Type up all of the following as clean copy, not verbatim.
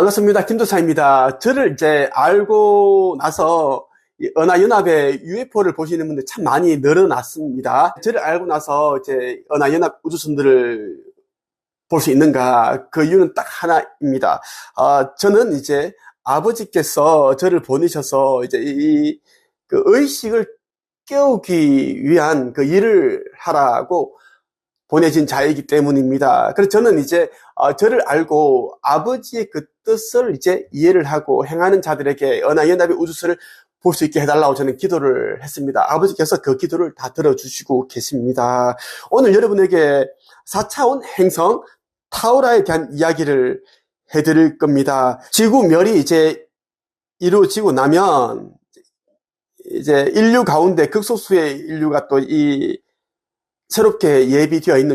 반갑습니다. 김도사입니다. 저를 이제 알고 나서 이 은하연합의 UFO를 보시는 분들 참 많이 늘어났습니다. 저를 알고 나서 이제 은하연합 우주선들을 볼 수 있는가? 그 이유는 딱 하나입니다. 저는 이제 아버지께서 저를 보내셔서 이제 그 의식을 깨우기 위한 그 일을 하라고 보내진 자이기 때문입니다. 그래서 저는 이제 저를 알고 아버지의 그 뜻을 이제 이해를 하고 행하는 자들에게 은하연합의 우주선을 볼 수 있게 해달라고 저는 기도를 했습니다. 아버지께서 그 기도를 다 들어주시고 계십니다. 오늘 여러분에게 4차원 행성 타우라에 대한 이야기를 해드릴 겁니다. 지구멸이 이제 이루어지고 나면 이제 인류 가운데 극소수의 인류가 또 새롭게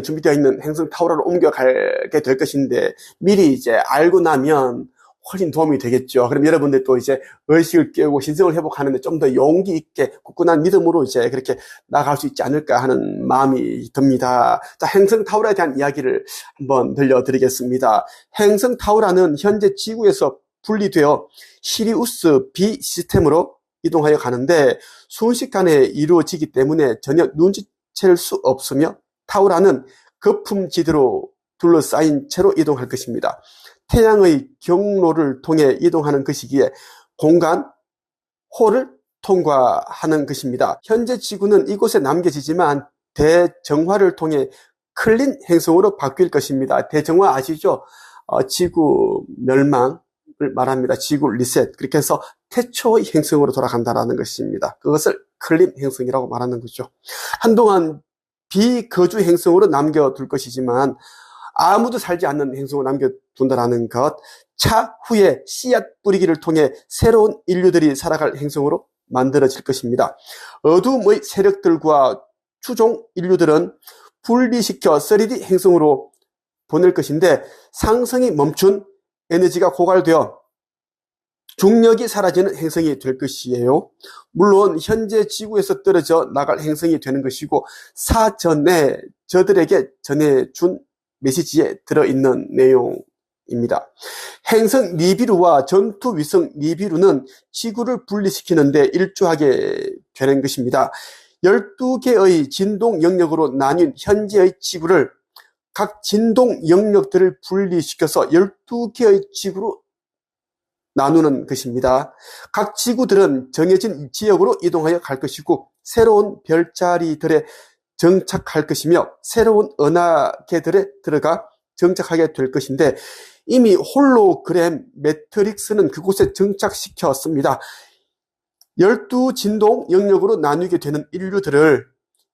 준비되어 있는 행성 타우라로 옮겨가게 될 것인데, 미리 이제 알고 나면 훨씬 도움이 되겠죠. 그럼 여러분들 또 이제 의식을 깨우고 신성을 회복하는데 좀 더 용기 있게 굳건한 믿음으로 이제 그렇게 나아갈 수 있지 않을까 하는 마음이 듭니다. 자, 행성 타우라에 대한 이야기를 한번 들려드리겠습니다. 행성 타우라는 현재 지구에서 분리되어 시리우스 B 시스템으로 이동하여 가는데 순식간에 이루어지기 때문에 전혀 눈치챌 수 없으며 타우라는 거품지대로 둘러싸인 채로 이동할 것입니다. 태양의 경로를 통해 이동하는 것이기에 공간 홀을 통과하는 것입니다. 현재 지구는 이곳에 남겨지지만 대정화를 통해 클린 행성으로 바뀔 것입니다. 대정화 아시죠? 지구 멸망을 말합니다. 지구 리셋. 그렇게 해서 태초의 행성으로 돌아간다는 것입니다. 그것을 클린 행성이라고 말하는 거죠. 한동안 비거주 행성으로 남겨둘 것이지만 아무도 살지 않는 행성으로 남겨둔다는 것, 차후에 씨앗 뿌리기를 통해 새로운 인류들이 살아갈 행성으로 만들어질 것입니다. 어둠의 세력들과 추종 인류들은 분리시켜 3D 행성으로 보낼 것인데 상승이 멈춘 에너지가 고갈되어 중력이 사라지는 행성이 될 것이에요. 물론 현재 지구에서 떨어져 나갈 행성이 되는 것이고 사전에 저들에게 전해준 메시지에 들어있는 내용입니다. 행성 니비루와 전투위성 니비루는 지구를 분리시키는데 일조하게 되는 것입니다. 12개의 진동 영역으로 나뉜 현재의 지구를 각 진동 영역들을 분리시켜서 12개의 지구로 나누는 것입니다. 각 지구들은 정해진 지역으로 이동하여 갈 것이고 새로운 별자리들에 정착할 것이며 새로운 은하계들에 들어가 정착하게 될 것인데 이미 홀로그램 매트릭스는 그곳에 정착시켰습니다. 12진동 영역으로 나누게 되는 인류들을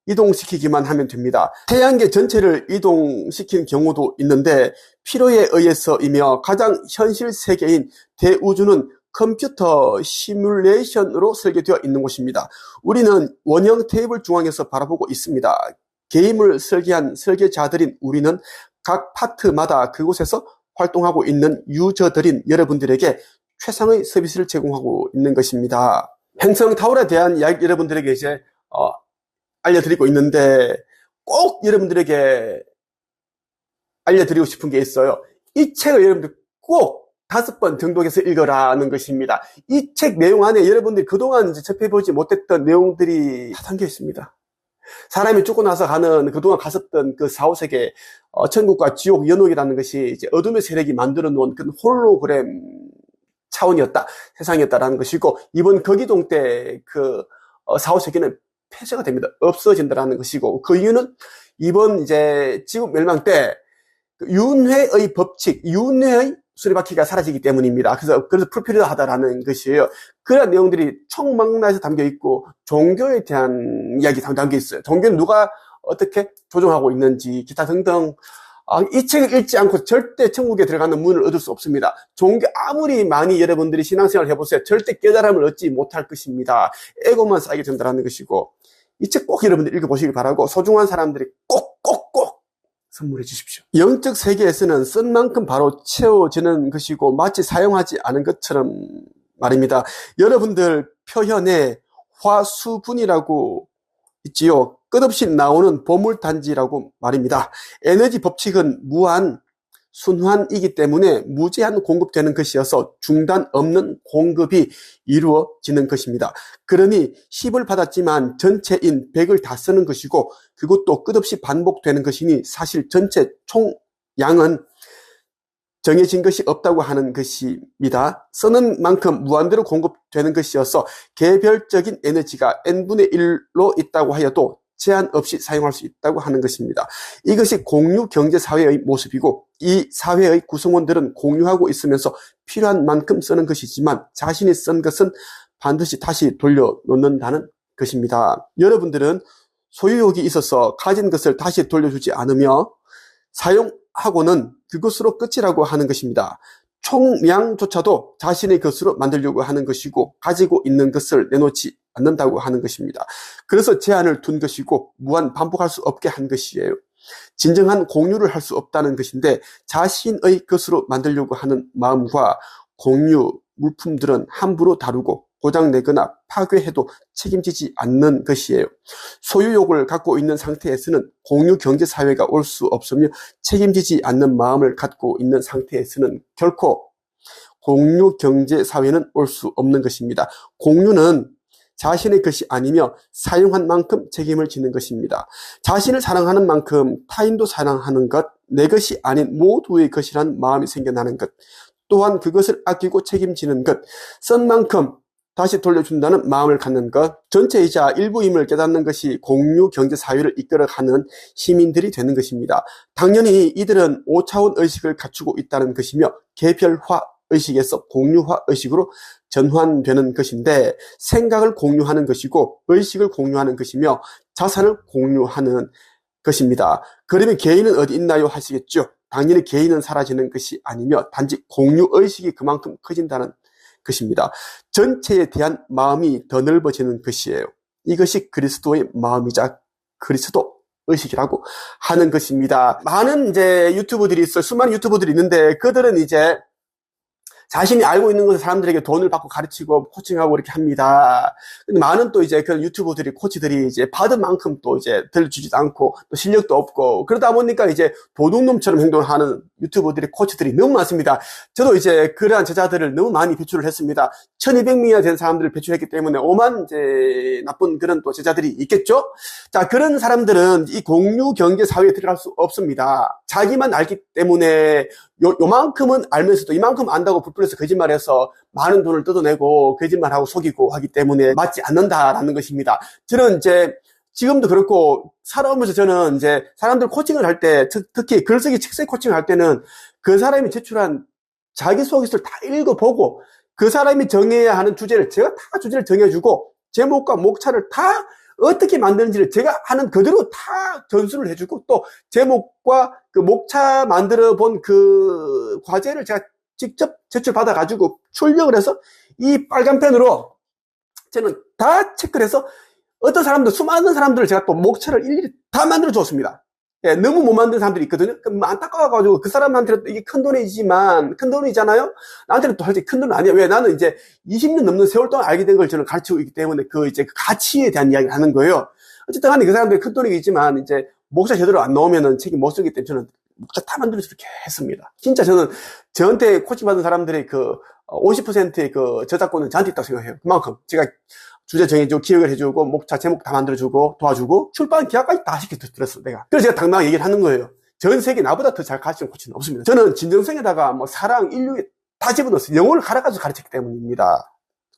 이동시키기만 하면 됩니다. 태양계 전체를 이동시키는 경우도 있는데 필요에 의해서이며 가장 현실 세계인 대우주는 컴퓨터 시뮬레이션으로 설계되어 있는 곳입니다. 우리는 원형 테이블 중앙에서 바라보고 있습니다. 게임을 설계한 설계자들인 우리는 각 파트마다 그곳에서 활동하고 있는 유저들인 여러분들에게 최상의 서비스를 제공하고 있는 것입니다. 행성 타월에 대한 이야기 여러분들에게 이제 알려드리고 있는데 꼭 여러분들에게 알려드리고 싶은 게 있어요. 이 책을 여러분들 꼭 5번 정독해서 읽어라는 것입니다. 이 책 내용 안에 여러분들이 그동안 이제 접해보지 못했던 내용들이 다 담겨 있습니다. 사람이 죽고 나서 그동안 갔었던 그 사후세계, 천국과 지옥, 연옥이라는 것이 이제 어둠의 세력이 만들어 놓은 그 홀로그램 차원이었다, 세상이었다라는 것이고, 이번 거기동 때 그 사후세계는 폐쇄가 됩니다. 없어진다라는 것이고, 그 이유는 이번 이제 지구 멸망 때 윤회의 법칙, 윤회의 수레바퀴가 사라지기 때문입니다. 그래서 불필요하다라는 것이에요. 그런 내용들이 총망라에서 담겨 있고 종교에 대한 이야기 담겨 있어요. 종교는 누가 어떻게 조종하고 있는지 기타 등등. 이 책을 읽지 않고 절대 천국에 들어가는 문을 얻을 수 없습니다. 종교 아무리 많이 여러분들이 신앙생활을 해보세요. 절대 깨달음을 얻지 못할 것입니다. 에고만 쌓이게 된다는 것이고, 이 책 꼭 여러분들 읽어보시길 바라고 소중한 사람들이 꼭 선물해 주십시오. 영적 세계에서는 쓴 만큼 바로 채워지는 것이고 마치 사용하지 않은 것처럼 말입니다. 여러분들 표현에 화수분이라고 있지요. 끝없이 나오는 보물단지라고 말입니다. 에너지 법칙은 무한, 순환이기 때문에 무제한 공급되는 것이어서 중단 없는 공급이 이루어지는 것입니다. 그러니 10을 받았지만 전체인 100을 다 쓰는 것이고 그것도 끝없이 반복되는 것이니 사실 전체 총량은 정해진 것이 없다고 하는 것입니다. 쓰는 만큼 무한대로 공급되는 것이어서 개별적인 에너지가 n분의 1로 있다고 하여도 제한 없이 사용할 수 있다고 하는 것입니다. 이것이 공유 경제사회의 모습이고 이 사회의 구성원들은 공유하고 있으면서 필요한 만큼 쓰는 것이지만 자신이 쓴 것은 반드시 다시 돌려놓는다는 것입니다. 여러분들은 소유욕이 있어서 가진 것을 다시 돌려주지 않으며 사용하고는 그것으로 끝이라고 하는 것입니다. 총량조차도 자신의 것으로 만들려고 하는 것이고 가지고 있는 것을 내놓지 않는다고 하는 것입니다. 그래서 제한을 둔 것이고 무한 반복할 수 없게 한 것이에요. 진정한 공유를 할 수 없다는 것인데 자신의 것으로 만들려고 하는 마음과 공유 물품들은 함부로 다루고 고장내거나 파괴해도 책임지지 않는 것이에요. 소유욕을 갖고 있는 상태에서는 공유 경제사회가 올 수 없으며 책임지지 않는 마음을 갖고 있는 상태에서는 결코 공유 경제사회는 올 수 없는 것입니다. 공유는 자신의 것이 아니며 사용한 만큼 책임을 지는 것입니다. 자신을 사랑하는 만큼 타인도 사랑하는 것, 내 것이 아닌 모두의 것이라는 마음이 생겨나는 것, 또한 그것을 아끼고 책임지는 것, 쓴 만큼 다시 돌려준다는 마음을 갖는 것, 전체이자 일부임을 깨닫는 것이 공유 경제사회를 이끌어가는 시민들이 되는 것입니다. 당연히 이들은 5차원 의식을 갖추고 있다는 것이며 개별화 의식에서 공유화 의식으로 전환되는 것인데 생각을 공유하는 것이고 의식을 공유하는 것이며 자산을 공유하는 것입니다. 그러면 개인은 어디 있나요? 하시겠죠. 당연히 개인은 사라지는 것이 아니며 단지 공유 의식이 그만큼 커진다는 것입니다. 전체에 대한 마음이 더 넓어지는 것이에요. 이것이 그리스도의 마음이자 그리스도 의식이라고 하는 것입니다. 많은 이제 유튜버들이 있어요. 수많은 유튜버들이 있는데 그들은 이제 자신이 알고 있는 것을 사람들에게 돈을 받고 가르치고 코칭하고 이렇게 합니다. 근데 많은 또 이제 그런 유튜버들이, 코치들이 이제 받은 만큼 또 이제 들려주지도 않고 또 실력도 없고 그러다 보니까 이제 도둑놈처럼 행동하는 유튜버들이, 코치들이 너무 많습니다. 저도 이제 그러한 제자들을 너무 많이 배출을 했습니다. 1200명이나 되는 사람들을 배출했기 때문에 오만 이제 나쁜 그런 또 제자들이 있겠죠? 자, 그런 사람들은 이 공유 경제 사회에 들어갈 수 없습니다. 자기만 알기 때문에 요만큼은 알면서도 이만큼 안다고 부풀려서 거짓말해서 많은 돈을 뜯어내고 거짓말하고 속이고 하기 때문에 맞지 않는다라는 것입니다. 저는 이제 지금도 그렇고 살아오면서 저는 이제 사람들 코칭을 할 때, 특히 글쓰기 책쓰기 코칭을 할 때는 그 사람이 제출한 자기소개서를 다 읽어보고 그 사람이 정해야 하는 주제를 제가 다 주제를 정해주고 제목과 목차를 다 어떻게 만드는지를 제가 하는 그대로 다 전수를 해주고 또 제목과 그 목차 만들어 본 그 과제를 제가 직접 제출받아 가지고 출력을 해서 이 빨간 펜으로 저는 다 체크를 해서 어떤 사람들, 수많은 사람들을 제가 또 목차를 일일이 다 만들어 줬습니다. 예, 너무 못 만든 사람들이 있거든요. 그럼 안타까워가지고 그 사람한테는 이게 큰 돈이지만, 큰 돈이잖아요? 나한테는 또 솔직히 큰 돈은 아니에요. 왜? 나는 이제 20년 넘는 세월 동안 알게 된 걸 저는 가르치고 있기 때문에 그 이제 그 가치에 대한 이야기를 하는 거예요. 어쨌든 간에 그 사람들이 큰 돈이겠지만 이제 목차 제대로 안 나오면은 책임 못 쓰기 때문에 저는 목차 다 만들어서 이렇게 했습니다. 진짜 저는 저한테 코칭 받은 사람들의 그 50%의 그 저작권은 저한테 있다고 생각해요. 그만큼 제가 주제 정해주고 기획을 해주고 목차 제목 다 만들어주고 도와주고 출판 기획까지 다 시켜드렸어 내가. 그래서 제가 당당하게 얘기를 하는 거예요. 전 세계 나보다 더 잘 가르치는 코치는 없습니다. 저는 진정성에다가 뭐 사랑, 인류 다 집어넣었어요. 영혼을 갈아가지고 가르쳤기 때문입니다.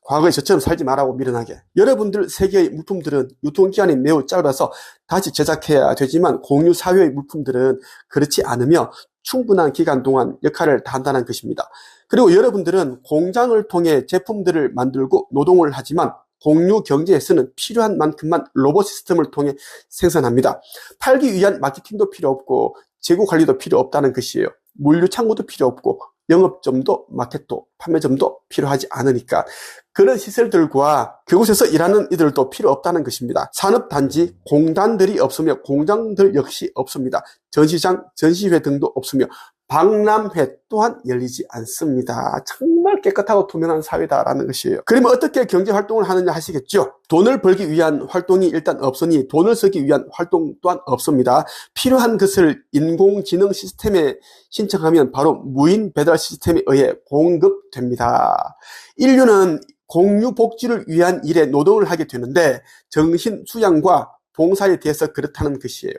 과거에 저처럼 살지 말라고 미련하게. 여러분들 세계의 물품들은 유통기한이 매우 짧아서 다시 제작해야 되지만 공유 사회의 물품들은 그렇지 않으며 충분한 기간 동안 역할을 다한다는 것입니다. 그리고 여러분들은 공장을 통해 제품들을 만들고 노동을 하지만 공유 경제에서는 필요한 만큼만 로봇 시스템을 통해 생산합니다. 팔기 위한 마케팅도 필요 없고 재고 관리도 필요 없다는 것이에요. 물류 창고도 필요 없고 영업점도 마켓도 판매점도 필요하지 않으니까 그런 시설들과 그곳에서 일하는 이들도 필요 없다는 것입니다. 산업단지, 공단들이 없으며 공장들 역시 없습니다. 전시장, 전시회 등도 없으며 박람회 또한 열리지 않습니다. 정말 깨끗하고 투명한 사회다라는 것이에요. 그러면 어떻게 경제활동을 하느냐 하시겠죠? 돈을 벌기 위한 활동이 일단 없으니 돈을 쓰기 위한 활동 또한 없습니다. 필요한 것을 인공지능 시스템에 신청하면 바로 무인 배달 시스템에 의해 공급됩니다. 인류는 공유 복지를 위한 일에 노동을 하게 되는데 정신 수양과 봉사에 대해서 그렇다는 것이에요.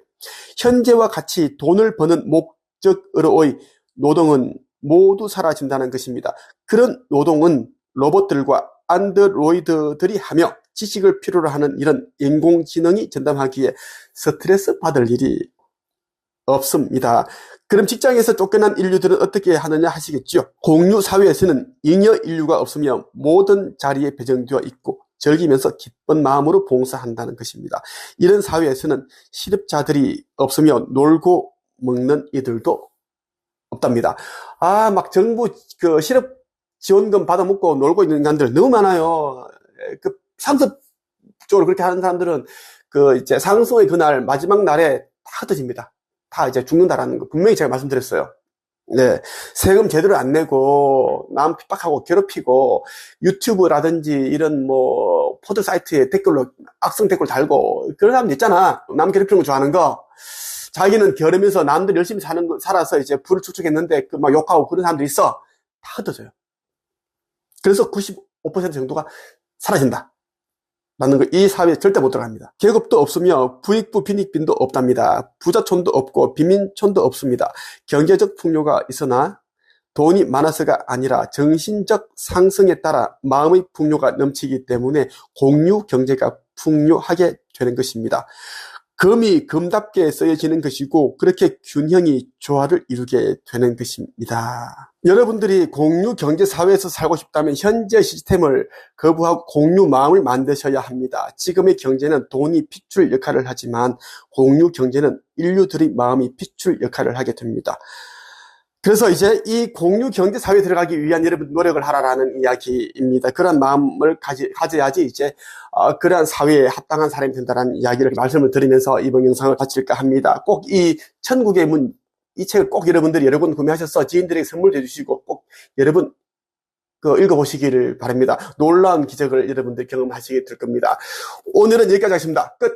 현재와 같이 돈을 버는 목적으로의 노동은 모두 사라진다는 것입니다. 그런 노동은 로봇들과 안드로이드들이 하며 지식을 필요로 하는 이런 인공지능이 전담하기에 스트레스 받을 일이 없습니다. 그럼 직장에서 쫓겨난 인류들은 어떻게 하느냐 하시겠죠? 공유 사회에서는 잉여 인류가 없으며 모든 자리에 배정되어 있고 즐기면서 기쁜 마음으로 봉사한다는 것입니다. 이런 사회에서는 실업자들이 없으며 놀고 먹는 이들도 없답니다. 막 정부 그 실업 지원금 받아 먹고 놀고 있는 인간들 너무 많아요. 그 상습적으로 그렇게 하는 사람들은 그 이제 상승의 그날 마지막 날에 다 흩어집니다. 다 이제 죽는다라는 거 분명히 제가 말씀드렸어요. 네, 세금 제대로 안 내고 남 핍박하고 괴롭히고 유튜브라든지 이런 뭐 포털 사이트에 댓글로 악성 댓글 달고 그런 사람들 있잖아. 남 괴롭히는 거 좋아하는 거. 자기는 겨르면서 남들 열심히 살아서 이제 부를 축적했는데 그 막 욕하고 그런 사람들 있어. 다 흩어져요. 그래서 95% 정도가 사라진다. 라는 거, 이 사회에 절대 못 들어갑니다. 계급도 없으며 부익부 빈익빈도 없답니다. 부자촌도 없고 빈민촌도 없습니다. 경제적 풍요가 있으나 돈이 많아서가 아니라 정신적 상승에 따라 마음의 풍요가 넘치기 때문에 공유 경제가 풍요하게 되는 것입니다. 금이 금답게 쓰여지는 것이고 그렇게 균형이 조화를 이루게 되는 것입니다. 여러분들이 공유 경제 사회에서 살고 싶다면 현재 시스템을 거부하고 공유 마음을 만드셔야 합니다. 지금의 경제는 돈이 핏줄 역할을 하지만 공유 경제는 인류들의 마음이 핏줄 역할을 하게 됩니다. 그래서 이제 이 공유 경제 사회에 들어가기 위한 여러분 노력을 하라라는 이야기입니다. 그런 마음을 가져야지 이제 그러한 사회에 합당한 사람이 된다는 이야기를 말씀을 드리면서 이번 영상을 마칠까 합니다. 꼭 이 천국의 문, 이 책을 꼭 여러분들이 여러 권 구매하셔서 지인들에게 선물해 주시고 꼭 여러분 읽어보시기를 바랍니다. 놀라운 기적을 여러분들 경험하시게 될 겁니다. 오늘은 여기까지 하겠습니다. 끝!